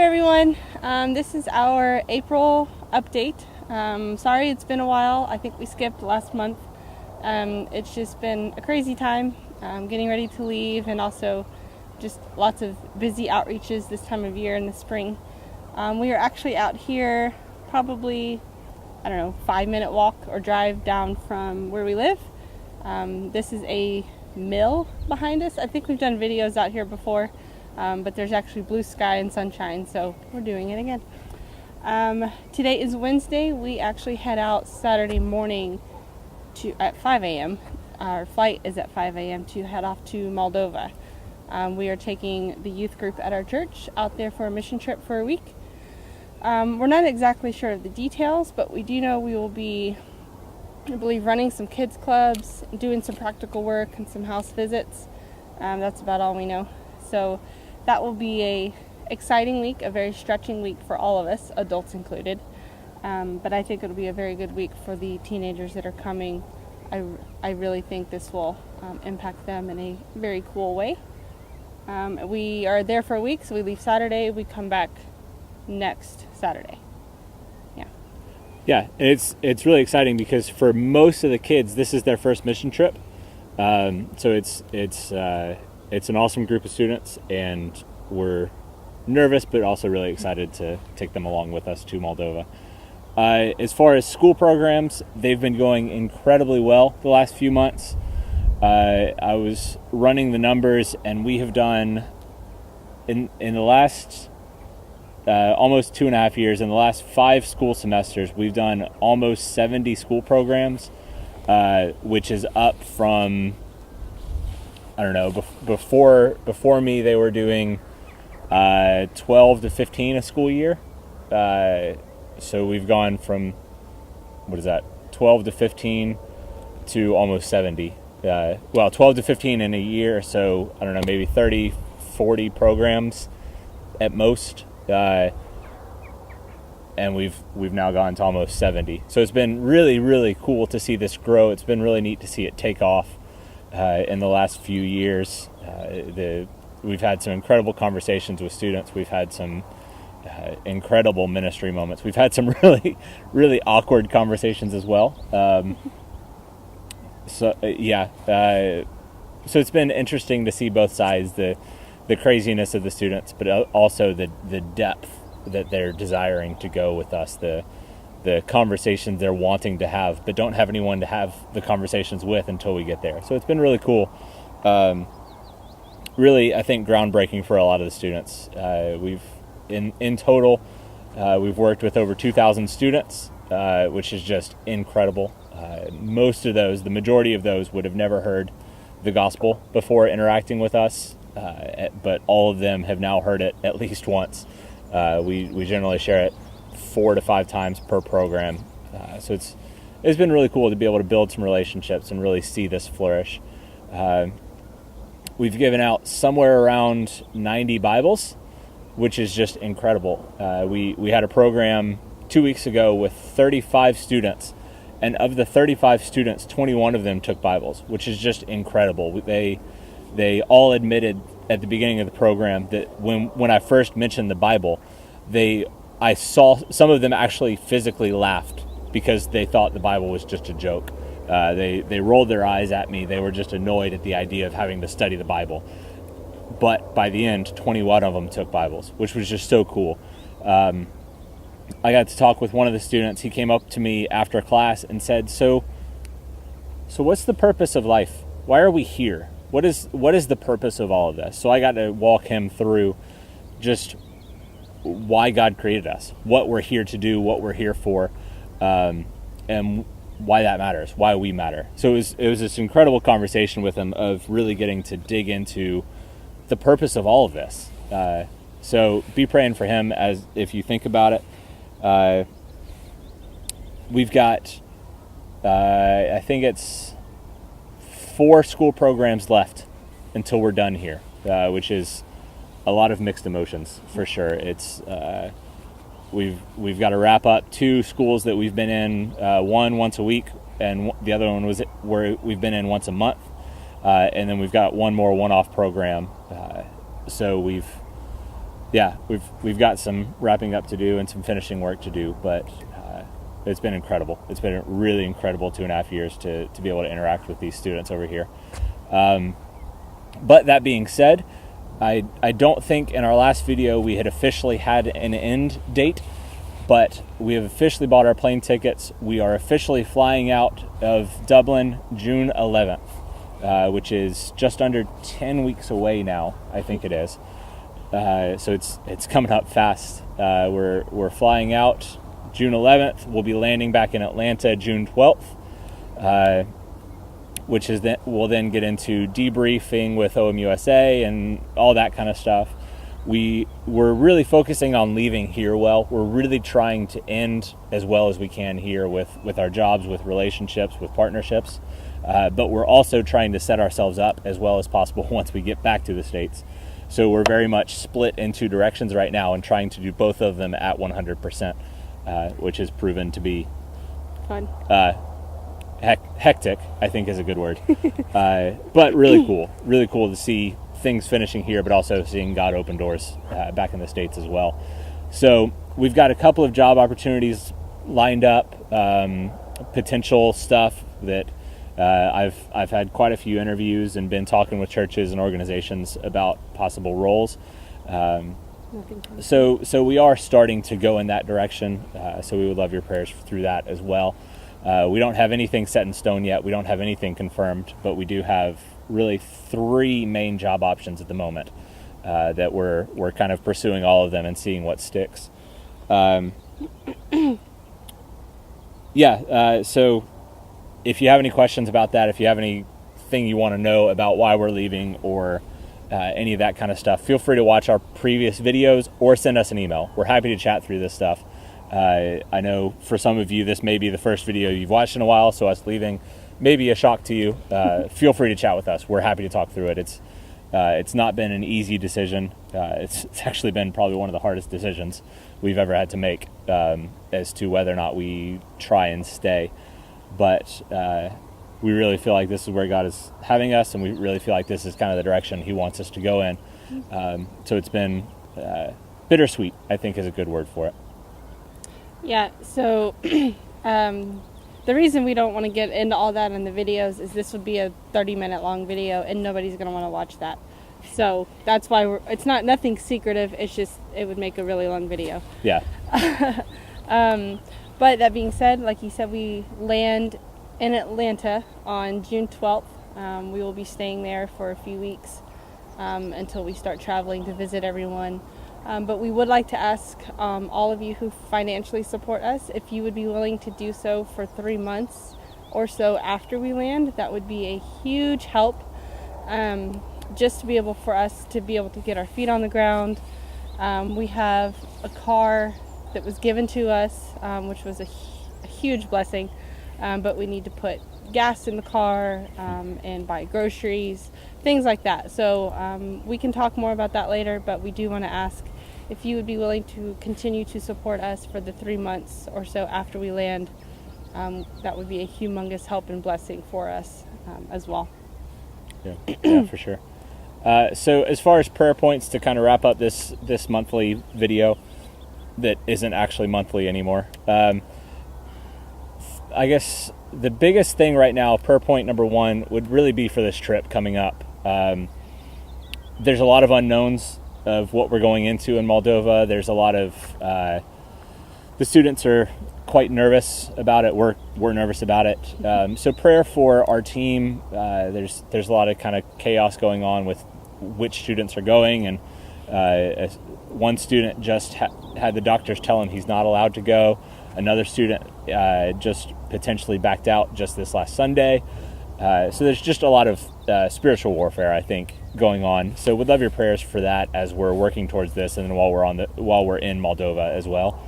everyone. This is our April update. Sorry it's been a while. I think we skipped last month. It's just been a crazy time getting ready to leave, and also just lots of busy outreaches this time of year in the spring. We are actually out here probably, 5-minute walk or drive down from where we live. This is a mill behind us. I think we've done videos out here before. But there's actually blue sky and sunshine, so we're doing it again. Today is Wednesday. We actually head out Saturday morning at 5 a.m. Our flight is at 5 a.m. to head off to Moldova. We are taking the youth group at our church out there for a mission trip for a week. We're not exactly sure of the details, but we do know we will be, I believe, running some kids clubs, doing some practical work, and some house visits. That's about all we know. So that will be a exciting week, a very stretching week for all of us, adults included. But I think it'll be a very good week for the teenagers that are coming. I really think this will impact them in a very cool way. We are there for a week, so we leave Saturday. We come back next Saturday. Yeah, and it's really exciting because for most of the kids, this is their first mission trip. So it's an awesome group of students, and we're nervous but also really excited to take them along with us to Moldova. As far as school programs, they've been going incredibly well the last few months. I was running the numbers, and we have done, in the last almost 2.5 years, in the last 5 school semesters, we've done almost 70 school programs, which is up from, before me, they were doing 12 to 15 a school year. So we've gone from, 12 to 15 to almost 70. 12 to 15 in a year, so maybe 30, 40 programs at most. And we've now gone to almost 70. So it's been really, really cool to see this grow. It's been really neat to see it take off. In the last few years, we've had some incredible conversations with students. We've had some incredible ministry moments. We've had some really, really awkward conversations as well. So it's been interesting to see both sides, the craziness of the students, but also the depth that they're desiring to go with us, the conversations they're wanting to have, but don't have anyone to have the conversations with until we get there. So it's been really cool. Really, I think, groundbreaking for a lot of the students. We've, in total, we've worked with over 2,000 students, which is just incredible. Most of those, the majority of those, would have never heard the gospel before interacting with us, but all of them have now heard it at least once. We generally share it 4 to 5 times per program. So it's been really cool to be able to build some relationships and really see this flourish. We've given out somewhere around 90 Bibles, which is just incredible. We had a program 2 weeks ago with 35 students, and of the 35 students, 21 of them took Bibles, which is just incredible. They all admitted at the beginning of the program that when I first mentioned the Bible, I saw some of them actually physically laughed because they thought the Bible was just a joke. They rolled their eyes at me. They were just annoyed at the idea of having to study the Bible. But by the end, 21 of them took Bibles, which was just so cool. I got to talk with one of the students. He came up to me after class and said, So what's the purpose of life? Why are we here? What is the purpose of all of this? So I got to walk him through just why God created us, what we're here to do, what we're here for, and why that matters, why we matter. So it was this incredible conversation with him of really getting to dig into the purpose of all of this. So be praying for him as if you think about it. We've got, I think it's 4 school programs left until we're done here, which is a lot of mixed emotions for sure. It's we've got to wrap up 2 schools that we've been in, one once a week, and the other one was where we've been in once a month, and then we've got one more one-off program. So we've yeah, we've got some wrapping up to do and some finishing work to do, but it's been incredible. It's been really incredible 2.5 years to be able to interact with these students over here. But that being said, I don't think in our last video we had officially had an end date, but we have officially bought our plane tickets. We are officially flying out of Dublin June 11th, which is just under 10 weeks away now, I think it is. So it's coming up fast. We're flying out June 11th. We'll be landing back in Atlanta June 12th, which is we'll then get into debriefing with OMUSA and all that kind of stuff. We're really focusing on leaving here well. We're really trying to end as well as we can here with our jobs, with relationships, with partnerships. But we're also trying to set ourselves up as well as possible once we get back to the States. So we're very much split in two directions right now and trying to do both of them at 100%, which has proven to be Fun. Hectic, I think is a good word. But really cool to see things finishing here, but also seeing God open doors back in the States as well. So we've got a couple of job opportunities lined up, potential stuff that I've had quite a few interviews and been talking with churches and organizations about possible roles. So we are starting to go in that direction. So we would love your prayers through that as well. We don't have anything set in stone yet. We don't have anything confirmed, but we do have really 3 main job options at the moment that we're kind of pursuing all of them and seeing what sticks. So if you have any questions about that, if you have anything you want to know about why we're leaving or any of that kind of stuff, feel free to watch our previous videos or send us an email. We're happy to chat through this stuff. I know for some of you, this may be the first video you've watched in a while, so us leaving may be a shock to you. Feel free to chat with us. We're happy to talk through it. It's not been an easy decision. It's actually been probably one of the hardest decisions we've ever had to make as to whether or not we try and stay. But we really feel like this is where God is having us, and we really feel like this is kind of the direction He wants us to go in. So it's been bittersweet, I think is a good word for it. Yeah, so the reason we don't want to get into all that in the videos is this would be a 30-minute long video and nobody's going to want to watch that. So that's why it's nothing secretive, it's just it would make a really long video. Yeah. But that being said, like you said, we land in Atlanta on June 12th. We will be staying there for a few weeks until we start traveling to visit everyone. But we would like to ask all of you who financially support us if you would be willing to do so for 3 months or so after we land. That would be a huge help, just to be able for us to be able to get our feet on the ground. We have a car that was given to us, which was a huge blessing, but we need to put gas in the car and buy groceries, things like that. So we can talk more about that later, but we do want to ask if you would be willing to continue to support us for the 3 months or so after we land. That would be a humongous help and blessing for us as well. Yeah, for sure. So as far as prayer points to kind of wrap up this monthly video that isn't actually monthly anymore, I guess the biggest thing right now, prayer point number 1, would really be for this trip coming up. There's a lot of unknowns of what we're going into in Moldova. There's a lot of the students are quite nervous about it. We're nervous about it. So prayer for our team. There's a lot of kind of chaos going on with which students are going, and one student just had the doctors tell him he's not allowed to go. Another student just potentially backed out just this last Sunday. So there's just a lot of spiritual warfare, I think, going on. So we'd love your prayers for that as we're working towards this, and then while we're in Moldova as well.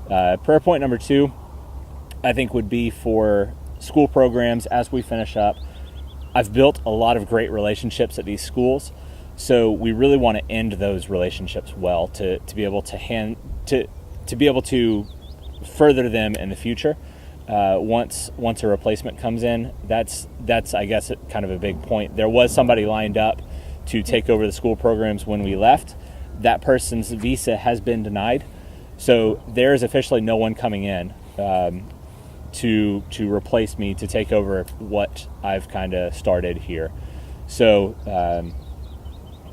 Prayer point number 2, I think, would be for school programs as we finish up. I've built a lot of great relationships at these schools, so we really want to end those relationships well to be able to be able to further them in the future. Once a replacement comes in, that's I guess kind of a big point. There was somebody lined up to take over the school programs when we left, that person's visa has been denied. So there is officially no one coming in to replace me, to take over what I've kind of started here. So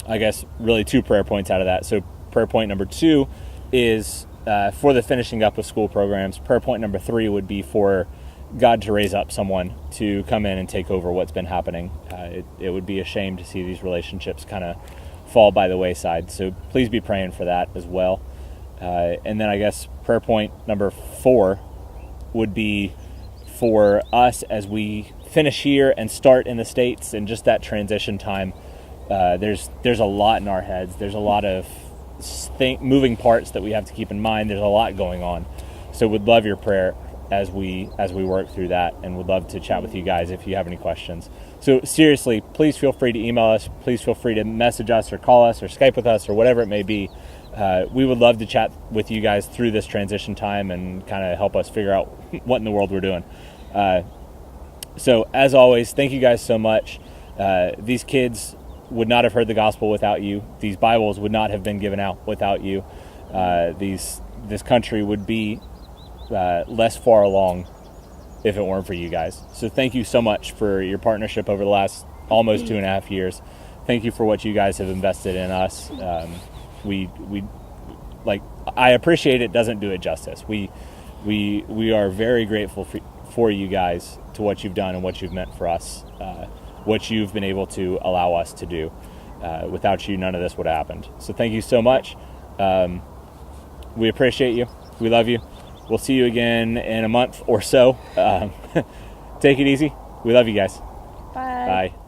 I guess really 2 prayer points out of that. So prayer point number 2 is for the finishing up of school programs. Prayer point number 3 would be for God to raise up someone to come in and take over what's been happening. It would be a shame to see these relationships kind of fall by the wayside. So please be praying for that as well. And then I guess prayer point number 4 would be for us as we finish here and start in the States, and just that transition time. There's a lot in our heads. There's a lot of moving parts that we have to keep in mind. There's a lot going on. So would love your prayer as we work through that, and would love to chat with you guys if you have any questions. So seriously, please feel free to email us. Please feel free to message us or call us or Skype with us or whatever it may be. We would love to chat with you guys through this transition time and kind of help us figure out what in the world we're doing. So as always, thank you guys so much. These kids would not have heard the gospel without you. These Bibles would not have been given out without you. This country would be less far along if it weren't for you guys. So thank you so much for your partnership over the last almost 2.5 years. Thank you for what you guys have invested in us. We I appreciate it, doesn't do it justice. We are very grateful for you guys, to what you've done and what you've meant for us, what you've been able to allow us to do. Without you, none of this would have happened. So thank you so much. We appreciate you. We love you. We'll see you again in a month or so. Take it easy. We love you guys. Bye. Bye.